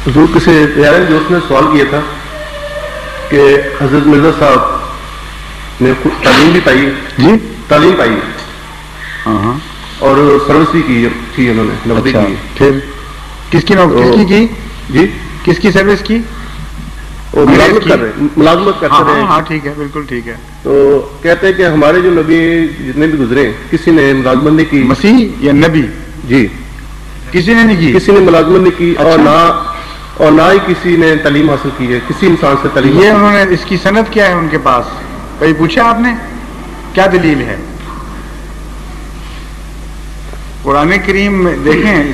حضور کسی پیارے دوست نے سوال کیا تھا کہ حضرت مرزا صاحب نے تعلیم بھی پائی جی تعلیم پائی اور سروس بھی کی تھی انہوں نے نوکری کی پھر کس کی جی کس کی سروس کی ملازمت کرتے رہے. ہاں ٹھیک ہے بالکل ٹھیک ہے. تو کہتے ہیں کہ ہمارے جو نبی جتنے بھی گزرے کسی نے ملازمت نہیں کی. مسیح یا نبی؟ جی کسی نے نہیں کی. کسی نے ملازمت نہیں کی. اور نہ ہی کسی نے تعلیم حاصل کی ہے کسی انسان سے تعلیم. یہ انہوں نے اس کی سند کیا ہے ان کے پاس؟ کہیں پوچھا آپ نے کیا دلیل ہے؟ قرآن کریم میں دیکھیں،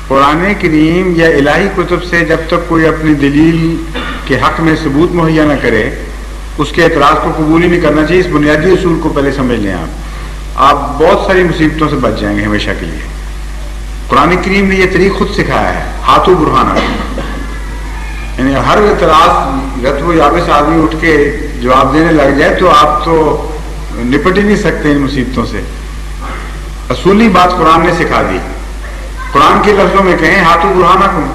قرآن کریم یا الہی کتب سے جب تک کوئی اپنی دلیل کے حق میں ثبوت مہیا نہ کرے اس کے اعتراض کو قبول ہی نہیں کرنا چاہیے. اس بنیادی اصول کو پہلے سمجھ لیں. آپ بہت ساری مصیبتوں سے بچ جائیں گے ہمیشہ کے لیے. قرآن کریم نے یہ طریق خود سکھایا ہے، ہاتھوں برہانہ. یعنی ہر اعتراض رتب و یابس آدمی اٹھ کے جواب دینے لگ جائے تو آپ تو نپٹ ہی نہیں سکتے ان مصیبتوں سے. اصولی بات قرآن نے سکھا دی. قرآن کے لفظوں میں کہیں ہاتھوں برہانہ کم،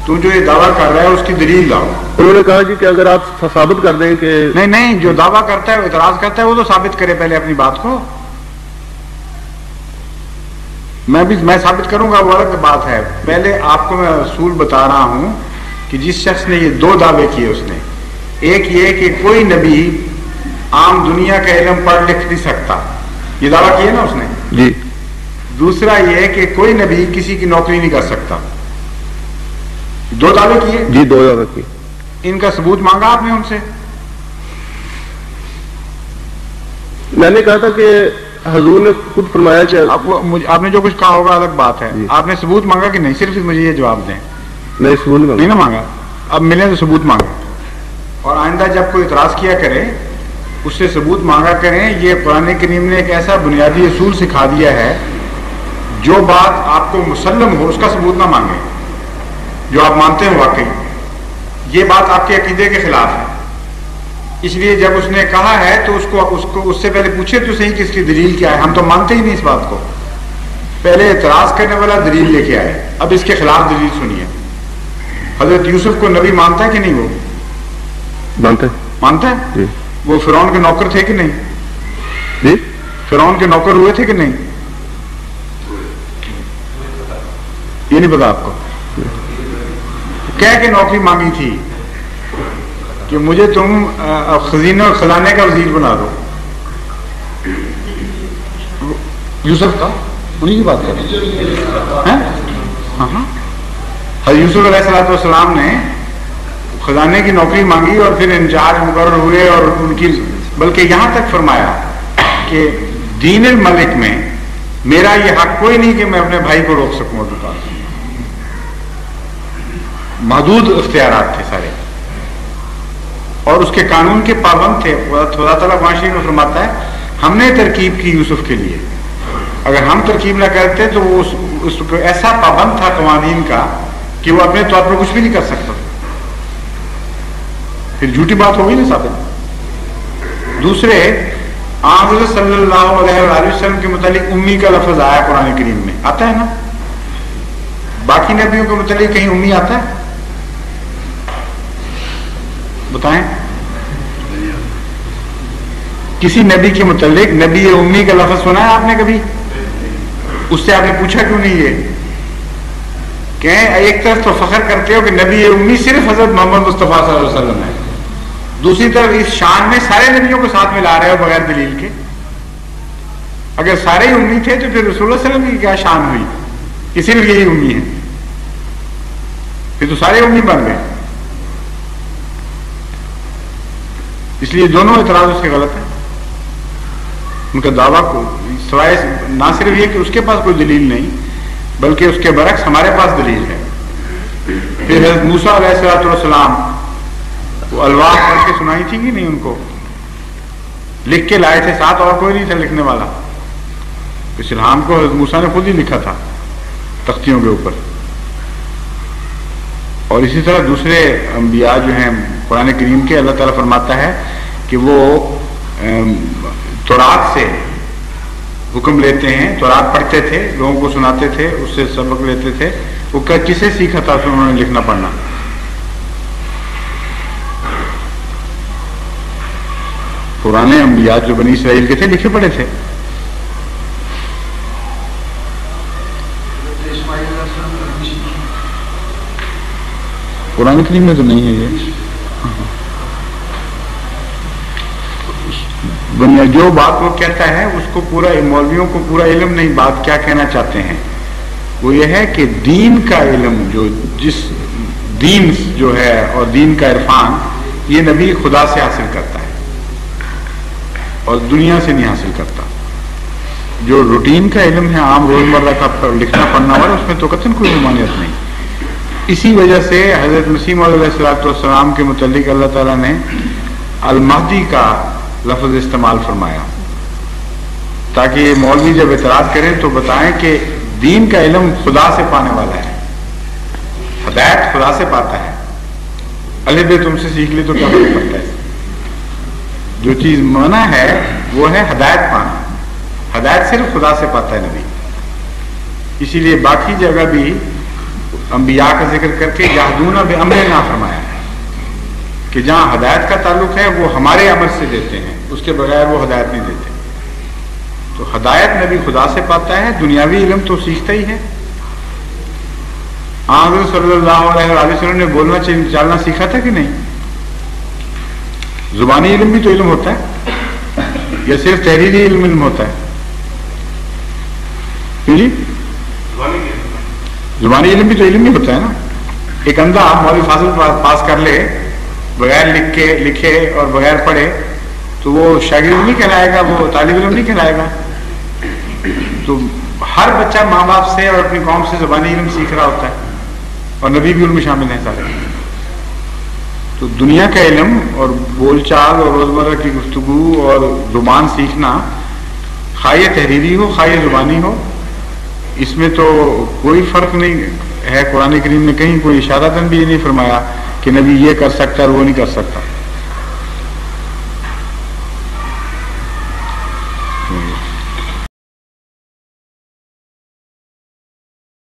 تو جو یہ دعویٰ کر رہا ہے اس کی دلیل لاؤ. انہوں نے کہا جی کہ اگر آپ ثابت کر دیں کہ نہیں جو دعویٰ کرتا ہے وہ اعتراض کرتا ہے وہ تو ثابت کرے پہلے اپنی بات کو. میں ثابت کروں گا وہ الگ بات ہے. پہلے آپ کو میں اصول بتا رہا ہوں کہ جس شخص نے یہ دو دعوے کیے اس نے، ایک یہ کہ کوئی نبی عام دنیا کا علم پڑھ لکھ نہیں سکتا، یہ دعویٰ کیا نا اس نے جی. دوسرا یہ کہ کوئی نبی کسی کی نوکری نہیں کر سکتا. دو دعوے کیے جی. دو دعوے کیے. ان کا ثبوت مانگا آپ نے ان سے؟ میں نے کہا تھا کہ حضور نے خود فرمایا کہ آپ نے جو کچھ کہا ہوگا الگ بات ہے. آپ نے ثبوت مانگا کہ نہیں؟ صرف مجھے یہ جواب دیں. نہیں ثبوت نہیں نا مانگا. اب ملے تو ثبوت مانگا. اور آئندہ جب کوئی اعتراض کیا کرے اس سے ثبوت مانگا کریں. یہ قرآن کریم نے ایک ایسا بنیادی اصول سکھا دیا ہے، جو بات آپ کو مسلم ہو اس کا ثبوت نہ مانگیں. جو آپ مانتے ہیں واقعی یہ بات آپ کے عقیدے کے خلاف ہے، اس لیے جب اس نے کہا ہے تو اس سے پہلے پوچھے تو صحیح کہ اس کی دلیل کیا ہے. ہم تو مانتے ہی نہیں اس بات کو. پہلے اعتراض کرنے والا دلیل لے کے آئے، اب اس کے خلاف دلیل سنیے. حضرت یوسف کو نبی مانتا ہے کہ نہیں؟ وہ مانتا ہے جی. وہ فرعون کے نوکر تھے کہ نہیں جی؟ فرعون کے نوکر ہوئے تھے کہ نہیں؟ یہ نہیں پتا آپ کو؟ کہہ کے نوکری مانگی تھی کہ مجھے تم خزینے اور خزانے کا وزیر بنا دو. یوسف کا انہیں کی بات کر رہے ہیں. ہاں حضرت یوسف علیہ والسلام نے خزانے کی نوکری مانگی اور پھر انچارج مقرر ہوئے اور ان کی، بلکہ یہاں تک فرمایا کہ دین الملک میں میرا یہ حق کوئی نہیں کہ میں اپنے بھائی کو روک سکوں اپنے پاس. محدود اختیارات تھے سارے اور اس کے قانون کے پابند تھے. خدا تعالیٰ قرآن شریف میں فرماتا ہے ہم نے ترکیب کی یوسف کے لیے، اگر ہم ترکیب نہ کرتے تو وہ اس کو ایسا پابند تھا قوانین کا کہ وہ اپنے طور پر کچھ بھی نہیں کر سکتا. پھر جھوٹی بات ہوگی نا ثابت. دوسرے حضرت صلی اللہ علیہ وآلہ وسلم کے متعلق امی کا لفظ آیا قرآن کریم میں، آتا ہے نا؟ باقی نبیوں کے متعلق کہیں امی آتا ہے؟ بتائیں کسی نبی کے متعلق نبی امی کا لفظ سنا ہے آپ نے کبھی؟ اس سے آپ نے پوچھا کیوں نہیں؟ یہ کہ ایک طرف تو فخر کرتے ہو کہ نبی امی صرف حضرت محمد مصطفیٰ صلی اللہ علیہ وسلم ہے، دوسری طرف اس شان میں سارے نبیوں کو ساتھ ملا رہے ہو بغیر دلیل کے. اگر سارے ہی امی تھے تو پھر رسول اللہ صلی اللہ علیہ وسلم کی کیا شان ہوئی کہ صرف یہی امی ہے؟ پھر تو سارے امی بن گئے. اس لیے دونوں اعتراض اس کے غلط ہیں. ان کا دعویٰ کو سوائے نہ صرف یہ کہ اس کے پاس کوئی دلیل نہیں بلکہ اس کے برعکس ہمارے پاس دلیل ہے. پھر حضرت موسیٰ علیہ السلام وہ الواح پڑھ کے سنائی تھی کہ نہیں؟ ان کو لکھ کے لائے تھے ساتھ، اور کوئی نہیں تھا لکھنے والا. اس الہام کو حضرت موسیٰ نے خود ہی لکھا تھا تختیوں کے اوپر. اور اسی طرح دوسرے انبیاء جو ہیں قرآن کریم کے، اللہ تعالیٰ فرماتا ہے کہ وہ تورات سے حکم لیتے ہیں، تورات پڑھتے تھے، لوگوں کو سناتے تھے، اس سے سبق لیتے تھے وہ کسے سیکھا تھا پھر انہوں نے لکھنا پڑھنا؟ پرانے انبیاء جو بنی اسرائیل کے تھے لکھے پڑھے تھے. قرآن کریم میں تو نہیں ہے یہ. جو بات وہ کہتا ہے اس کو پورا، مولویوں کو پورا علم نہیں. بات کیا کہنا چاہتے ہیں وہ یہ ہے کہ دین کا علم، جو جس دین جو ہے اور دین کا عرفان، یہ نبی خدا سے حاصل کرتا ہے اور دنیا سے نہیں حاصل کرتا. جو روٹین کا علم ہے، عام روزمرہ کا لکھنا پڑھنا والا، اس میں تو قطعاً کوئی ممانعت نہیں. اسی وجہ سے حضرت مسیح موعود علیہ الصلوۃ والسلام کے متعلق اللہ تعالیٰ نے المہدی کا لفظ استعمال فرمایا، تاکہ مولوی جب اعتراض کریں تو بتائیں کہ دین کا علم خدا سے پانے والا ہے، ہدایت خدا سے پاتا ہے. الف ب تم سے سیکھ لی تو کیا فرق پڑتا ہے؟ جو چیز منع ہے وہ ہے ہدایت پانا. ہدایت صرف خدا سے پاتا ہے نبی. اسی لیے باقی جگہ بھی انبیاء کا ذکر کر کے یہدون بامرنا فرمایا ہے کہ جہاں ہدایت کا تعلق ہے وہ ہمارے امر سے دیتے ہیں، اس کے بغیر وہ ہدایت نہیں دیتے. تو ہدایت نبی خدا سے پاتا ہے، دنیاوی علم تو سیکھتا ہی ہے. حضرت صلی اللہ علیہ وسلم نے بولنا چالنا سیکھا تھا کہ نہیں؟ زبانی علم بھی تو علم ہوتا ہے یا صرف تحریری علم ہوتا ہے؟ جی زبانی علم بھی تو علم ہی ہوتا ہے نا. ایک اندھا مولوی فاضل پاس کر لے بغیر لکھے اور بغیر پڑھے تو وہ شاگرد نہیں کہلائے گا، وہ طالب علم نہیں کہلائے گا. تو ہر بچہ ماں باپ سے اور اپنی قوم سے زبانی علم سیکھ رہا ہوتا ہے، اور نبی بھی ان میں شامل ہیں سارے. تو دنیا کا علم اور بول چال اور روزمرہ کی گفتگو اور زبان سیکھنا، خواہ یہ تحریری ہو خواہ یہ زبانی ہو، اس میں تو کوئی فرق نہیں ہے. قرآن کریم نے کہیں کوئی اشارتاً بھی نہیں فرمایا کہ نبی یہ کر سکتا اور وہ نہیں کر سکتا.